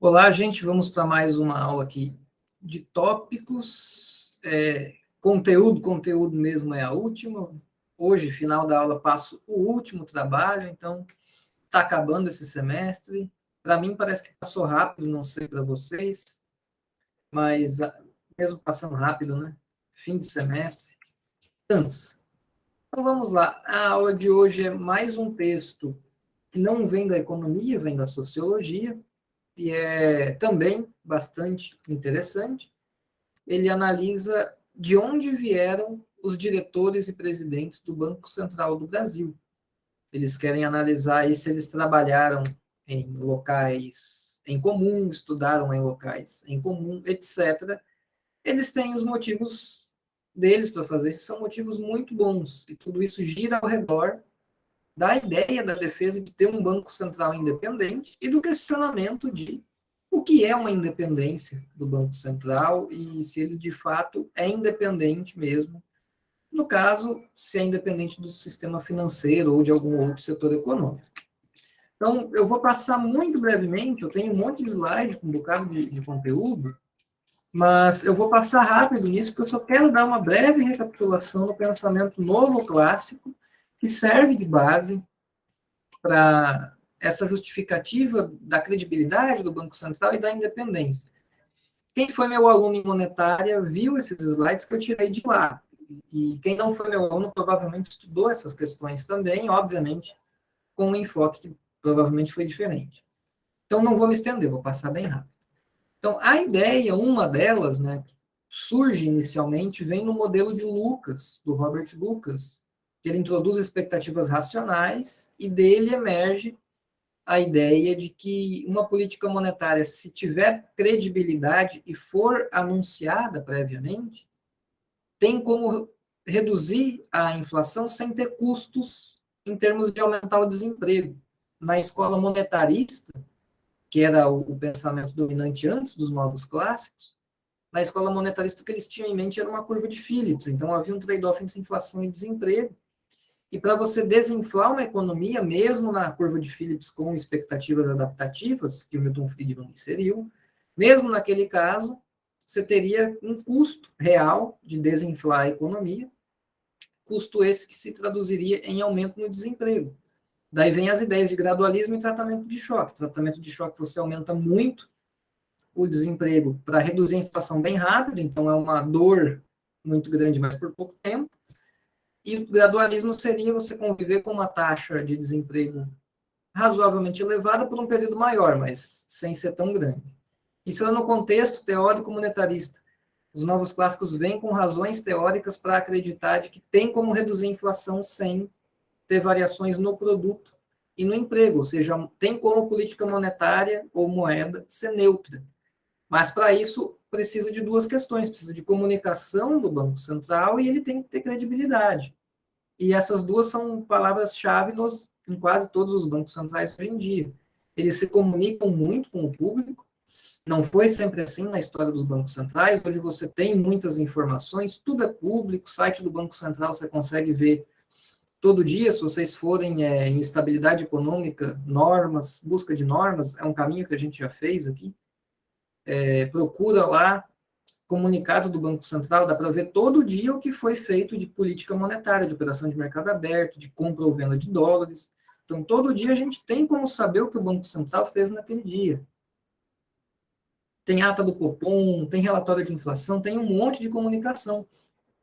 Olá, gente, vamos para mais uma aula aqui de tópicos. Conteúdo mesmo é a última. Hoje, final da aula, passo o último trabalho, então está acabando esse semestre. Para mim parece que passou rápido, não sei para vocês, mas mesmo passando rápido, né? Fim de semestre, cansa. Então vamos lá, a aula de hoje é mais um texto que não vem da economia, vem da sociologia, e é também bastante interessante. Ele analisa de onde vieram os diretores e presidentes do Banco Central do Brasil. Eles querem analisar aí se eles trabalharam em locais em comum, estudaram em locais em comum, etc. Eles têm os motivos deles para fazer isso, são motivos muito bons, e tudo isso gira ao redor da ideia da defesa de ter um Banco Central independente e do questionamento de o que é uma independência do Banco Central e se ele de fato é independente mesmo, no caso, se é independente do sistema financeiro ou de algum outro setor econômico. Então, eu vou passar muito brevemente, eu tenho um monte de slide com um bocado de conteúdo, mas eu vou passar rápido nisso, porque eu só quero dar uma breve recapitulação do pensamento novo clássico, que serve de base para essa justificativa da credibilidade do Banco Central e da independência. Quem foi meu aluno em monetária viu esses slides que eu tirei de lá. E quem não foi meu aluno provavelmente estudou essas questões também, obviamente, com um enfoque que provavelmente foi diferente. Então, não vou me estender, vou passar bem rápido. Então, a ideia, uma delas, né, que surge inicialmente, vem no modelo de Lucas, do Robert Lucas, que ele introduz expectativas racionais e dele emerge a ideia de que uma política monetária, se tiver credibilidade e for anunciada previamente, tem como reduzir a inflação sem ter custos em termos de aumentar o desemprego. Na escola monetarista, que era o pensamento dominante antes dos novos clássicos, na escola monetarista o que eles tinham em mente era uma curva de Phillips, então havia um trade-off entre inflação e desemprego. E para você desinflar uma economia, mesmo na curva de Phillips com expectativas adaptativas, que o Milton Friedman inseriu, mesmo naquele caso, você teria um custo real de desinflar a economia, custo esse que se traduziria em aumento no desemprego. Daí vem as ideias de gradualismo e tratamento de choque. Tratamento de choque você aumenta muito o desemprego para reduzir a inflação bem rápido, então é uma dor muito grande, mas por pouco tempo. E o gradualismo seria você conviver com uma taxa de desemprego razoavelmente elevada por um período maior, mas sem ser tão grande. Isso é no contexto teórico monetarista. Os novos clássicos vêm com razões teóricas para acreditar de que tem como reduzir a inflação sem ter variações no produto e no emprego, ou seja, tem como política monetária ou moeda ser neutra. Mas para isso precisa de duas questões, precisa de comunicação do Banco Central e ele tem que ter credibilidade. E essas duas são palavras-chave em quase todos os bancos centrais hoje em dia. Eles se comunicam muito com o público, não foi sempre assim na história dos bancos centrais, hoje você tem muitas informações, tudo é público, site do Banco Central você consegue ver todo dia, se vocês forem em estabilidade econômica, normas, busca de normas, é um caminho que a gente já fez aqui, procura lá comunicados do Banco Central, dá para ver todo dia o que foi feito de política monetária, de operação de mercado aberto, de compra ou venda de dólares. Então, todo dia a gente tem como saber o que o Banco Central fez naquele dia. Tem ata do Copom, tem relatório de inflação, tem um monte de comunicação,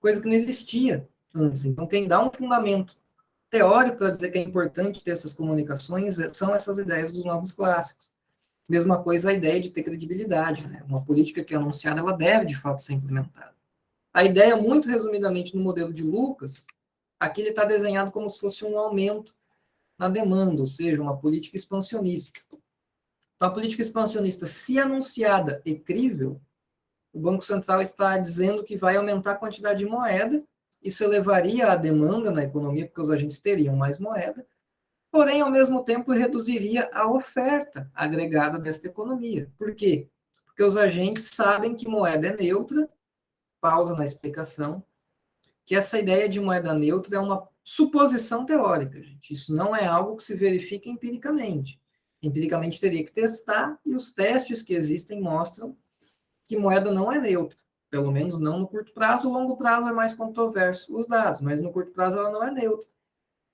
coisa que não existia antes. Então, quem dá um fundamento teórico para dizer que é importante ter essas comunicações são essas ideias dos novos clássicos. Mesma coisa a ideia de ter credibilidade, né? Uma política que é anunciada, ela deve, de fato, ser implementada. A ideia, muito resumidamente, no modelo de Lucas, aqui ele está desenhado como se fosse um aumento na demanda, ou seja, uma política expansionista. Então, a política expansionista, se anunciada e crível, o Banco Central está dizendo que vai aumentar a quantidade de moeda, isso elevaria a demanda na economia, porque os agentes teriam mais moeda, porém, ao mesmo tempo, reduziria a oferta agregada desta economia. Por quê? Porque os agentes sabem que moeda é neutra, pausa na explicação, que essa ideia de moeda neutra é uma suposição teórica, gente. Isso não é algo que se verifica empiricamente. Empiricamente teria que testar, e os testes que existem mostram que moeda não é neutra, pelo menos não no curto prazo. O longo prazo é mais controverso os dados, mas no curto prazo ela não é neutra.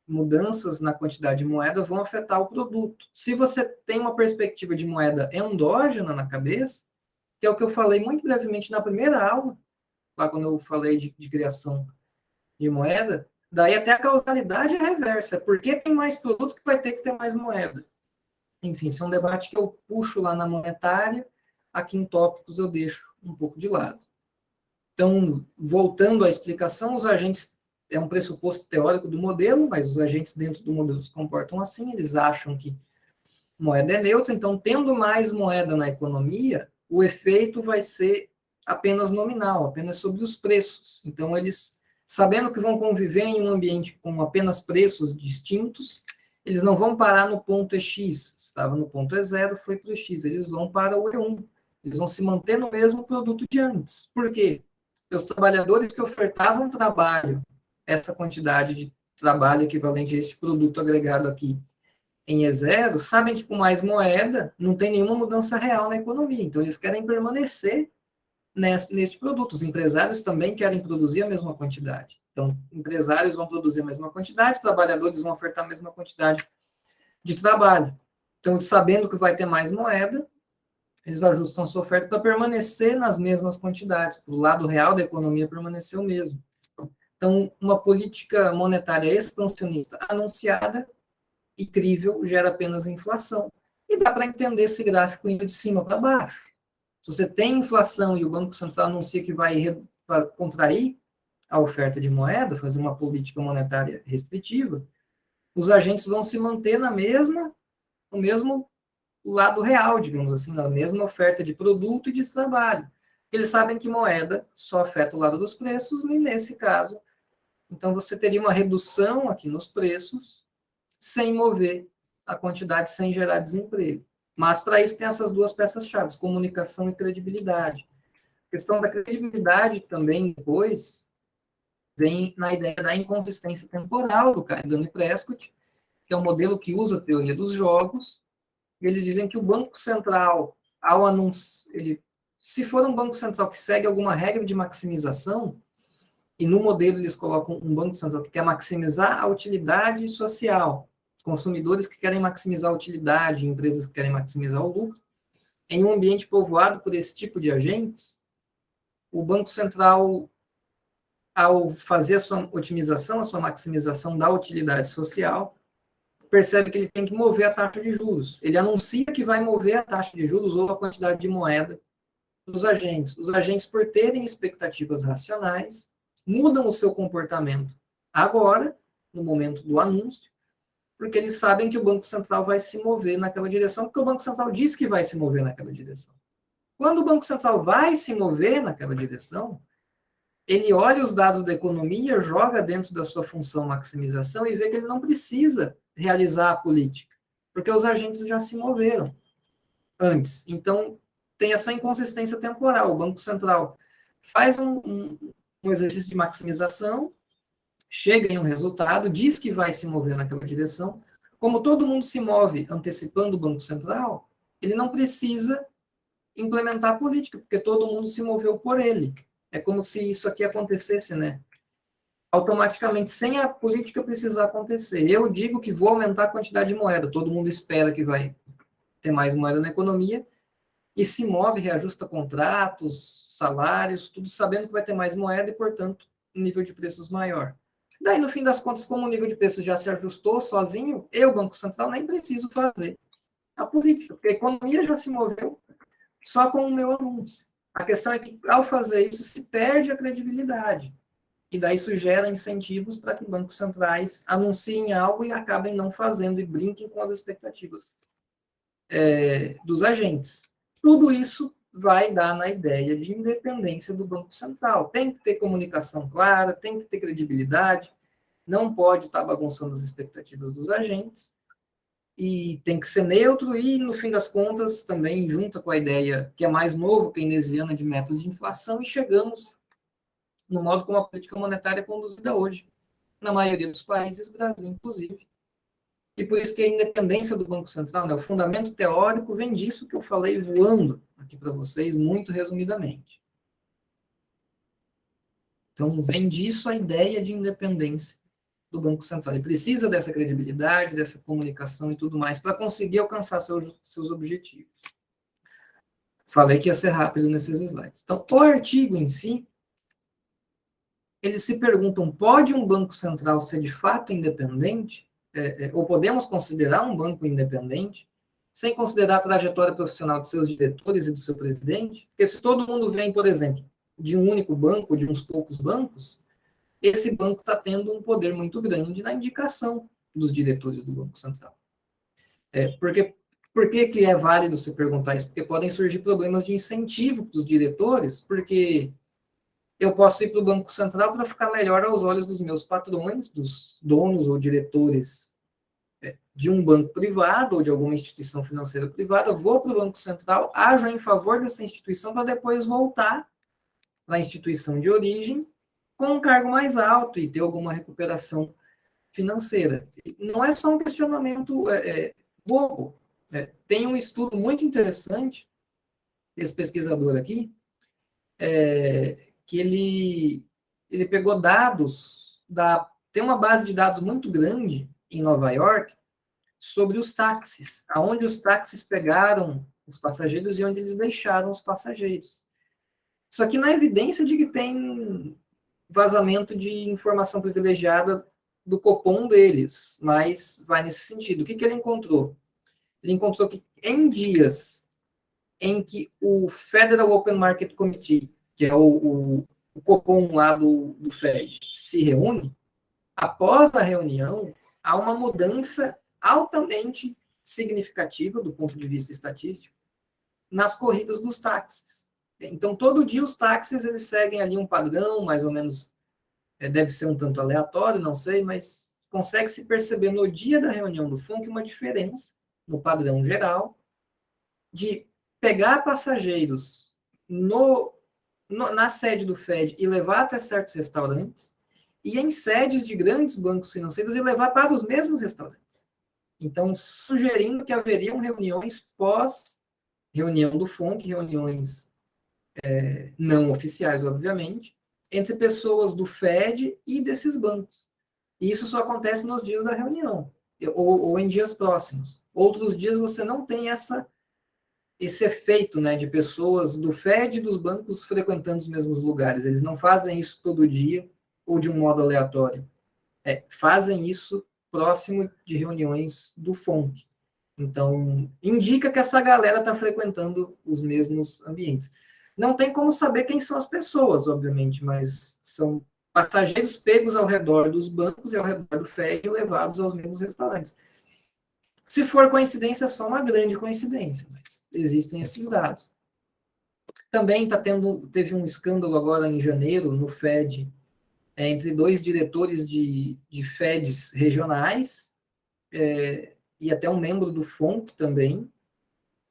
Mudanças na quantidade de moeda vão afetar o produto. Se você tem uma perspectiva de moeda endógena na cabeça, que é o que eu falei muito brevemente na primeira aula, lá quando eu falei de criação de moeda, daí até a causalidade é reversa, porque tem mais produto que vai ter que ter mais moeda. Enfim, isso é um debate que eu puxo lá na monetária, aqui em tópicos eu deixo um pouco de lado. Então, voltando à explicação, os agentes é um pressuposto teórico do modelo, mas os agentes dentro do modelo se comportam assim, eles acham que moeda é neutra, então, tendo mais moeda na economia, o efeito vai ser apenas nominal, apenas sobre os preços. Então, eles, sabendo que vão conviver em um ambiente com apenas preços distintos, eles não vão parar no ponto EX, estava no ponto E0, foi para o X, eles vão para o E1, eles vão se manter no mesmo produto de antes. Por quê? Porque os trabalhadores que ofertavam trabalho, essa quantidade de trabalho equivalente a este produto agregado aqui, em E0, sabem que com mais moeda não tem nenhuma mudança real na economia. Então, eles querem permanecer neste produto. Os empresários também querem produzir a mesma quantidade. Então, empresários vão produzir a mesma quantidade, trabalhadores vão ofertar a mesma quantidade de trabalho. Então, sabendo que vai ter mais moeda, eles ajustam a sua oferta para permanecer nas mesmas quantidades, para o lado real da economia permanecer o mesmo. Então, uma política monetária expansionista anunciada e crível gera apenas inflação. E dá para entender esse gráfico indo de cima para baixo. Se você tem inflação e o Banco Central anuncia que vai contrair a oferta de moeda, fazer uma política monetária restritiva, os agentes vão se manter no mesmo lado real, digamos assim, na mesma oferta de produto e de trabalho. Eles sabem que moeda só afeta o lado dos preços, e nesse caso, então você teria uma redução aqui nos preços, sem mover a quantidade, sem gerar desemprego. Mas para isso tem essas duas peças-chave, comunicação e credibilidade. A questão da credibilidade também depois vem na ideia da inconsistência temporal do Dani Prescott, que é um modelo que usa a teoria dos jogos. E eles dizem que o Banco Central, ao anunciar, se for um Banco Central que segue alguma regra de maximização, e no modelo eles colocam um Banco Central que quer maximizar a utilidade social, consumidores que querem maximizar a utilidade, empresas que querem maximizar o lucro, em um ambiente povoado por esse tipo de agentes, o Banco Central, ao fazer a sua otimização, a sua maximização da utilidade social, percebe que ele tem que mover a taxa de juros. Ele anuncia que vai mover a taxa de juros ou a quantidade de moeda dos agentes. Os agentes, por terem expectativas racionais, mudam o seu comportamento agora, no momento do anúncio, porque eles sabem que o Banco Central vai se mover naquela direção, porque o Banco Central diz que vai se mover naquela direção. Quando o Banco Central vai se mover naquela direção, ele olha os dados da economia, joga dentro da sua função maximização e vê que ele não precisa realizar a política, porque os agentes já se moveram antes. Então, tem essa inconsistência temporal. O Banco Central faz um exercício de maximização, chega em um resultado, diz que vai se mover naquela direção. Como todo mundo se move antecipando o Banco Central, ele não precisa implementar a política, porque todo mundo se moveu por ele. É como se isso aqui acontecesse, né? Automaticamente, sem a política precisar acontecer. Eu digo que vou aumentar a quantidade de moeda, todo mundo espera que vai ter mais moeda na economia, e se move, reajusta contratos, salários, tudo sabendo que vai ter mais moeda e, portanto, um nível de preços maior. Daí, no fim das contas, como o nível de preços já se ajustou sozinho, eu, Banco Central, nem preciso fazer a política, porque a economia já se moveu só com o meu anúncio. A questão é que, ao fazer isso, se perde a credibilidade. E daí isso gera incentivos para que bancos centrais anunciem algo e acabem não fazendo e brinquem com as expectativas dos agentes. Tudo isso vai dar na ideia de independência do Banco Central. Tem que ter comunicação clara, tem que ter credibilidade, não pode estar bagunçando as expectativas dos agentes, e tem que ser neutro, e, no fim das contas, também junta com a ideia que é mais novo, keynesiana, de metas de inflação, e chegamos no modo como a política monetária é conduzida hoje, na maioria dos países, Brasil inclusive. E por isso que a independência do Banco Central, né, o fundamento teórico vem disso que eu falei voando aqui para vocês, muito resumidamente. Então, vem disso a ideia de independência do Banco Central. Ele precisa dessa credibilidade, dessa comunicação e tudo mais para conseguir alcançar seus objetivos. Falei que ia ser rápido nesses slides. Então, o artigo em si, eles se perguntam, pode um Banco Central ser de fato independente? Ou podemos considerar um banco independente, sem considerar a trajetória profissional de seus diretores e do seu presidente? Porque se todo mundo vem, por exemplo, de um único banco, de uns poucos bancos, esse banco está tendo um poder muito grande na indicação dos diretores do Banco Central. Por que é válido se perguntar isso? Porque podem surgir problemas de incentivo para os diretores, porque eu posso ir para o Banco Central para ficar melhor aos olhos dos meus patrões, dos donos ou diretores de um banco privado ou de alguma instituição financeira privada, vou para o Banco Central, ajo em favor dessa instituição para depois voltar na instituição de origem com um cargo mais alto e ter alguma recuperação financeira. Não é só um questionamento bobo. Tem um estudo muito interessante, esse pesquisador aqui, que ele pegou dados, tem uma base de dados muito grande em Nova York sobre os táxis, aonde os táxis pegaram os passageiros e onde eles deixaram os passageiros. Isso aqui não é evidência de que tem vazamento de informação privilegiada do Copom deles, mas vai nesse sentido. O que ele encontrou? Ele encontrou que em dias em que o Federal Open Market Committee, que é o Copom lá do Fed, se reúne, após a reunião, há uma mudança altamente significativa, do ponto de vista estatístico, nas corridas dos táxis. Então, todo dia os táxis eles seguem ali um padrão, mais ou menos, deve ser um tanto aleatório, não sei, mas consegue-se perceber no dia da reunião do FONC uma diferença no padrão geral de pegar passageiros na sede do Fed e levar até certos restaurantes, e em sedes de grandes bancos financeiros e levar para os mesmos restaurantes. Então, sugerindo que haveriam reuniões pós-reunião do FONC, reuniões não oficiais, obviamente, entre pessoas do Fed e desses bancos. E isso só acontece nos dias da reunião, ou em dias próximos. Outros dias você não tem esse efeito, né, de pessoas do Fed e dos bancos frequentando os mesmos lugares. Eles não fazem isso todo dia ou de um modo aleatório. Fazem isso próximo de reuniões do FONC. Então, indica que essa galera está frequentando os mesmos ambientes. Não tem como saber quem são as pessoas, obviamente, mas são passageiros pegos ao redor dos bancos e ao redor do FED e levados aos mesmos restaurantes. Se for coincidência, é só uma grande coincidência, mas existem esses dados. Também teve um escândalo agora em janeiro, no FED, entre dois diretores de FEDs regionais, e até um membro do FONC também,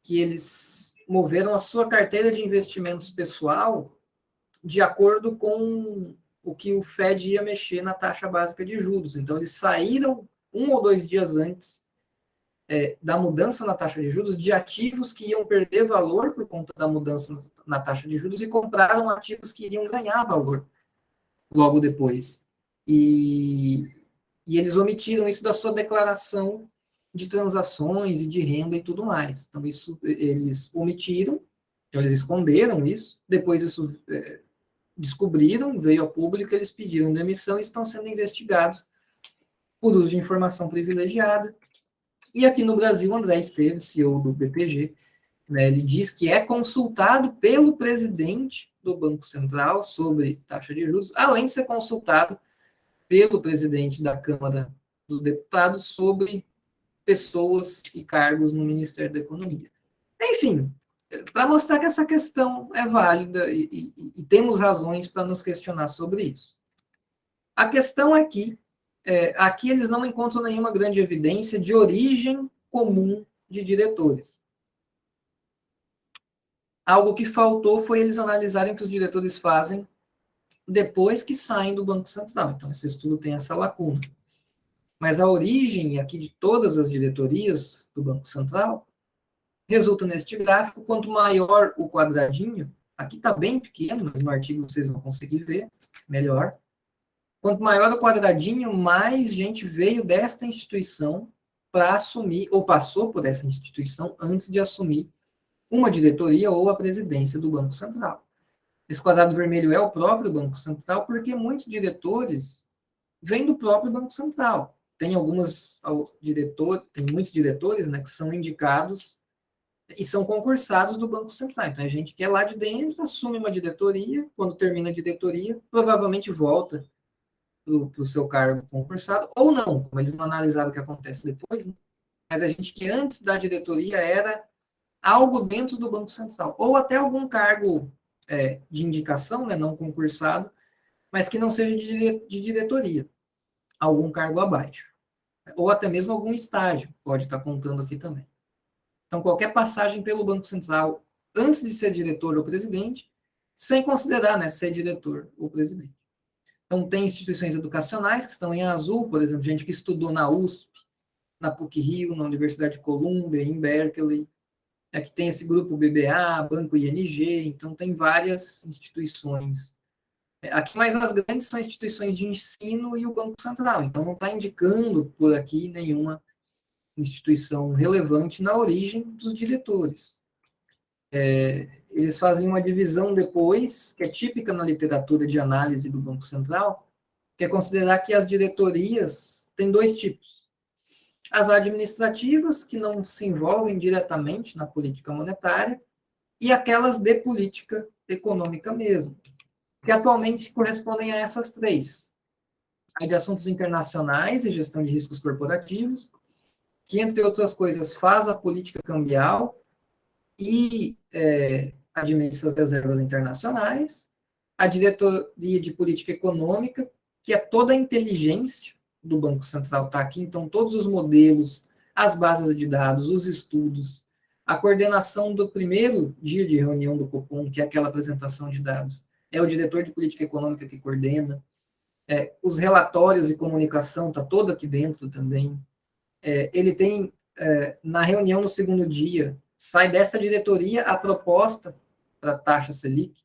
que eles moveram a sua carteira de investimentos pessoal de acordo com o que o Fed ia mexer na taxa básica de juros. Então, eles saíram 1 ou 2 dias antes da mudança na taxa de juros de ativos que iam perder valor por conta da mudança na taxa de juros e compraram ativos que iriam ganhar valor logo depois. E eles omitiram isso da sua declaração de transações e de renda e tudo mais. Então, isso eles omitiram, então eles esconderam isso, depois isso descobriram, veio ao público, eles pediram demissão e estão sendo investigados por uso de informação privilegiada. E aqui no Brasil, o André Esteves, CEO do BTG, né, ele diz que é consultado pelo presidente do Banco Central sobre taxa de juros, além de ser consultado pelo presidente da Câmara dos Deputados sobre pessoas e cargos no Ministério da Economia. Enfim, para mostrar que essa questão é válida e temos razões para nos questionar sobre isso. A questão é que aqui eles não encontram nenhuma grande evidência de origem comum de diretores. Algo que faltou foi eles analisarem o que os diretores fazem depois que saem do Banco Central. Então, esse estudo tem essa lacuna. Mas a origem aqui de todas as diretorias do Banco Central resulta neste gráfico. Quanto maior o quadradinho, aqui está bem pequeno, mas no artigo vocês vão conseguir ver melhor. Quanto maior o quadradinho, mais gente veio desta instituição para assumir, ou passou por essa instituição antes de assumir uma diretoria ou a presidência do Banco Central. Esse quadrado vermelho é o próprio Banco Central, porque muitos diretores vêm do próprio Banco Central. Tem tem muitos diretores, né, que são indicados e são concursados do Banco Central. Então, a gente que é lá de dentro, assume uma diretoria, quando termina a diretoria, provavelmente volta para o seu cargo concursado, ou não, como eles não analisaram o que acontece depois, né? Mas a gente que antes da diretoria era algo dentro do Banco Central, ou até algum cargo de indicação, né, não concursado, mas que não seja de diretoria, algum cargo abaixo, ou até mesmo algum estágio, pode estar contando aqui também. Então, qualquer passagem pelo Banco Central antes de ser diretor ou presidente, sem considerar, né, ser diretor ou presidente. Então, tem instituições educacionais que estão em azul, por exemplo, gente que estudou na USP, na PUC-Rio, na Universidade de Colômbia, em Berkeley. Aqui tem esse grupo BBA, Banco ING, então tem várias instituições. Aqui, mais as grandes são instituições de ensino e o Banco Central, então não está indicando por aqui nenhuma instituição relevante na origem dos diretores. Eles fazem uma divisão depois, que é típica na literatura de análise do Banco Central, que é considerar que as diretorias têm dois tipos. As administrativas, que não se envolvem diretamente na política monetária, e aquelas de política econômica mesmo, que atualmente correspondem a essas três. A de assuntos internacionais e gestão de riscos corporativos, que, entre outras coisas, faz a política cambial e administra as reservas internacionais. A diretoria de política econômica, que é toda a inteligência do Banco Central está aqui, então todos os modelos, as bases de dados, os estudos, a coordenação do primeiro dia de reunião do Copom, que é aquela apresentação de dados, é o diretor de política econômica que coordena. Os relatórios e comunicação está todo aqui dentro também. Ele tem, na reunião no segundo dia, sai dessa diretoria a proposta para a taxa Selic,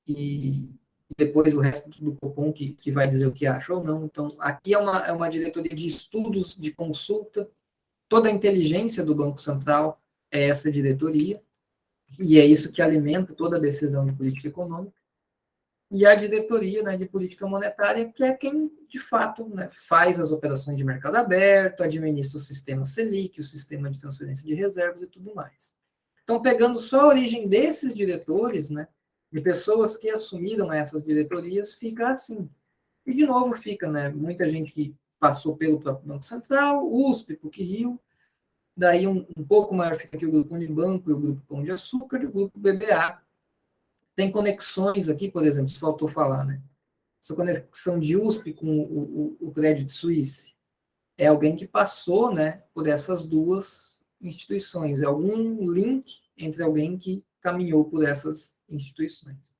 e depois o resto do Copom que vai dizer o que acha ou não. Então, aqui é uma diretoria de estudos, de consulta, toda a inteligência do Banco Central é essa diretoria, e é isso que alimenta toda a decisão de política econômica. E a diretoria, né, de política monetária, que é quem, de fato, né, faz as operações de mercado aberto, administra o sistema Selic, o sistema de transferência de reservas e tudo mais. Então, pegando só a origem desses diretores, né, de pessoas que assumiram essas diretorias, fica assim. E, de novo, fica, né, muita gente que passou pelo próprio Banco Central, USP, PUC-Rio, daí um pouco maior fica aqui o Grupo Unibanco e o Grupo Pão de Açúcar e o Grupo BBA. Tem conexões aqui, por exemplo, se faltou falar, né? Essa conexão de USP com o Credit Suisse é alguém que passou, né, por essas duas instituições. É algum link entre alguém que caminhou por essas instituições.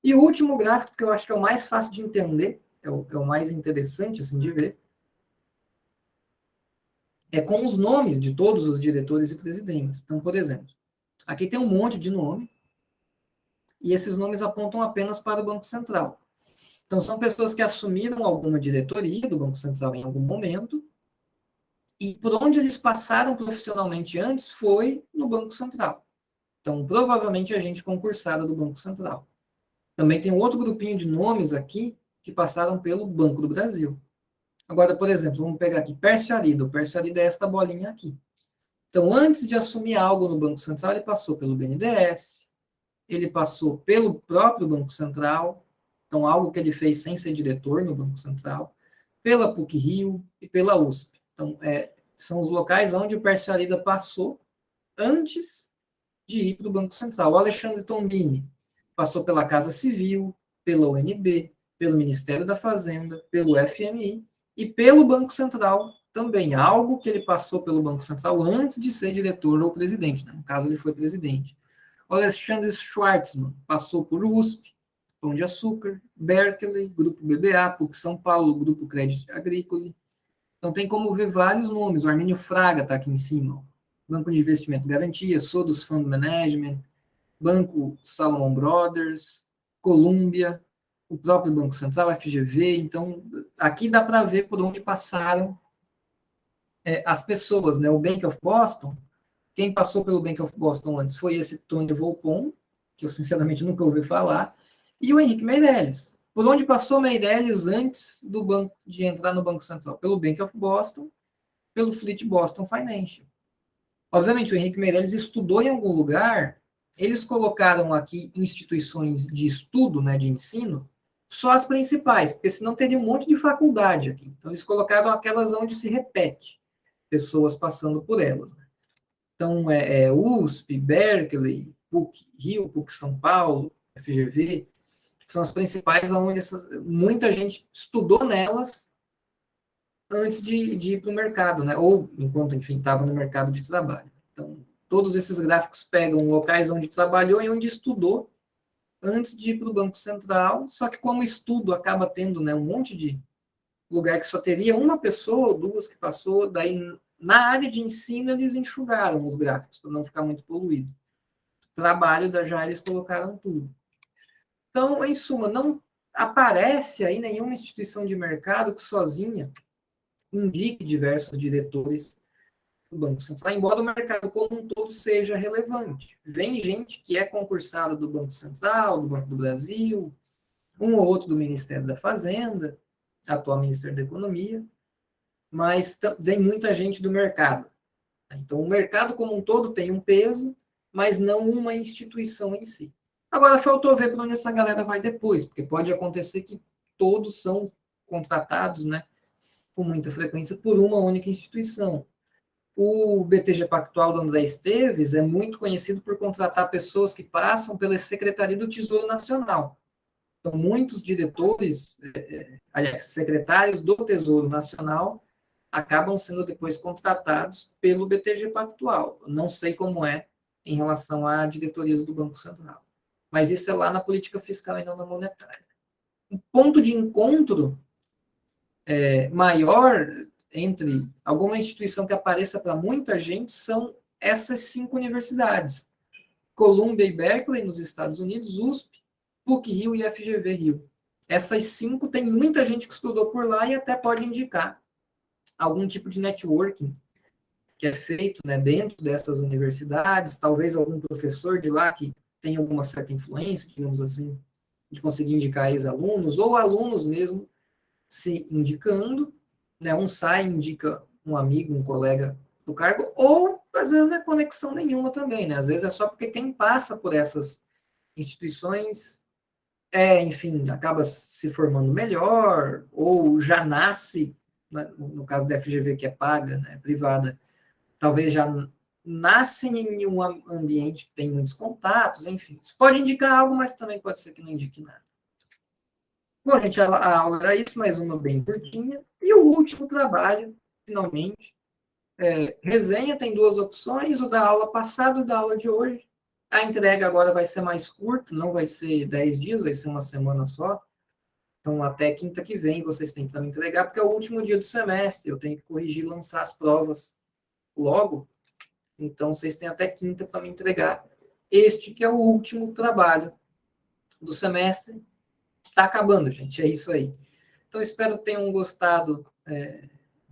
E o último gráfico, que eu acho que é o mais fácil de entender, é o mais interessante assim, de ver, é com os nomes de todos os diretores e presidentes. Então, por exemplo, aqui tem um monte de nome, e esses nomes apontam apenas para o Banco Central. Então, são pessoas que assumiram alguma diretoria do Banco Central em algum momento, e por onde eles passaram profissionalmente antes foi no Banco Central. Então, provavelmente, a gente concursada do Banco Central. Também tem um outro grupinho de nomes aqui que passaram pelo Banco do Brasil. Agora, por exemplo, vamos pegar aqui Pércio Arida. O Pércio Arida é esta bolinha aqui. Então, antes de assumir algo no Banco Central, ele passou pelo BNDES, ele passou pelo próprio Banco Central, então algo que ele fez sem ser diretor no Banco Central, pela PUC-Rio e pela USP. Então, são os locais onde o Pércio Arida passou antes de ir para o Banco Central. O Alexandre Tombini passou pela Casa Civil, pela UNB, pelo Ministério da Fazenda, pelo FMI e pelo Banco Central também. Algo que ele passou pelo Banco Central antes de ser diretor ou presidente, né? No caso, ele foi presidente. O Alexandre Schwartzman passou por USP, Pão de Açúcar, Berkeley, Grupo BBA, PUC São Paulo, Grupo Crédito Agricole, Então, tem como ver vários nomes. O Armínio Fraga está aqui em cima. Banco de Investimento Garantia, Sodos Fund Management, Banco Salomon Brothers, Columbia, o próprio Banco Central, FGV. Então, aqui dá para ver por onde passaram as pessoas, né? O Bank of Boston, quem passou pelo Bank of Boston antes foi esse Tony Volpon, que eu sinceramente nunca ouvi falar, e o Henrique Meirelles. Por onde passou Meirelles antes do banco de entrar no Banco Central? Pelo Bank of Boston, pelo Fleet Boston Financial. Obviamente, o Henrique Meirelles estudou em algum lugar, eles colocaram aqui instituições de estudo, né, de ensino, só as principais, porque senão teria um monte de faculdade aqui. Então, eles colocaram aquelas onde se repete, pessoas passando por elas. Né? Então, USP, Berkeley, PUC-Rio, PUC-São Paulo, FGV, são as principais onde muita gente estudou nelas antes de ir para o mercado, né? Ou enquanto, enfim, estava no mercado de trabalho. Então, todos esses gráficos pegam locais onde trabalhou e onde estudou antes de ir para o Banco Central, só que como estudo acaba tendo, né, um monte de lugar que só teria uma pessoa ou duas que passou, daí na área de ensino eles enxugaram os gráficos para não ficar muito poluído. Trabalho da já eles colocaram tudo. Então, em suma, não aparece aí nenhuma instituição de mercado que sozinha indique diversos diretores do Banco Central, embora o mercado como um todo seja relevante. Vem gente que é concursado do Banco Central, do Banco do Brasil, um ou outro do Ministério da Fazenda, atual Ministério da Economia, mas vem muita gente do mercado. Então, o mercado como um todo tem um peso, mas não uma instituição em si. Agora, faltou ver para onde essa galera vai depois, porque pode acontecer que todos são contratados, né, com muita frequência por uma única instituição. O BTG Pactual do André Esteves é muito conhecido por contratar pessoas que passam pela Secretaria do Tesouro Nacional. Então, muitos diretores, aliás, secretários do Tesouro Nacional, acabam sendo depois contratados pelo BTG Pactual. Não sei como é em relação a diretorias do Banco Central. Mas isso é lá na política fiscal e não na monetária. Um ponto de encontro maior entre alguma instituição que apareça para muita gente são essas 5 universidades. Columbia e Berkeley, nos Estados Unidos, USP, PUC-Rio e FGV-Rio. Essas 5 tem muita gente que estudou por lá e até pode indicar algum tipo de networking que é feito, né, dentro dessas universidades, talvez algum professor de lá que tenha alguma certa influência, digamos assim, de conseguir indicar ex-alunos, ou alunos mesmo se indicando, né, um sai, indica um amigo, um colega do cargo, ou às vezes não é conexão nenhuma também, né? Às vezes é só porque quem passa por essas instituições enfim, acaba se formando melhor, ou já nasce, né, no caso da FGV que é paga, né, privada, talvez já nasce em um ambiente que tem muitos contatos, enfim. Isso pode indicar algo, mas também pode ser que não indique nada. Bom, gente, a aula era isso, mais uma bem curtinha. E o último trabalho, finalmente, resenha tem 2 opções, o da aula passada e o da aula de hoje. A entrega agora vai ser mais curta, não vai ser 10 dias, vai ser uma semana só. Então, até quinta que vem vocês têm para me entregar, porque é o último dia do semestre, eu tenho que corrigir e lançar as provas logo. Então, vocês têm até quinta para me entregar. Este que é o último trabalho do semestre. Está acabando, gente, é isso aí. Então, espero que tenham gostado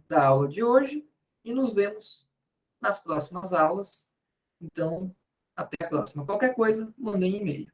da aula de hoje e nos vemos nas próximas aulas. Então, até a próxima. Qualquer coisa, mandem e-mail.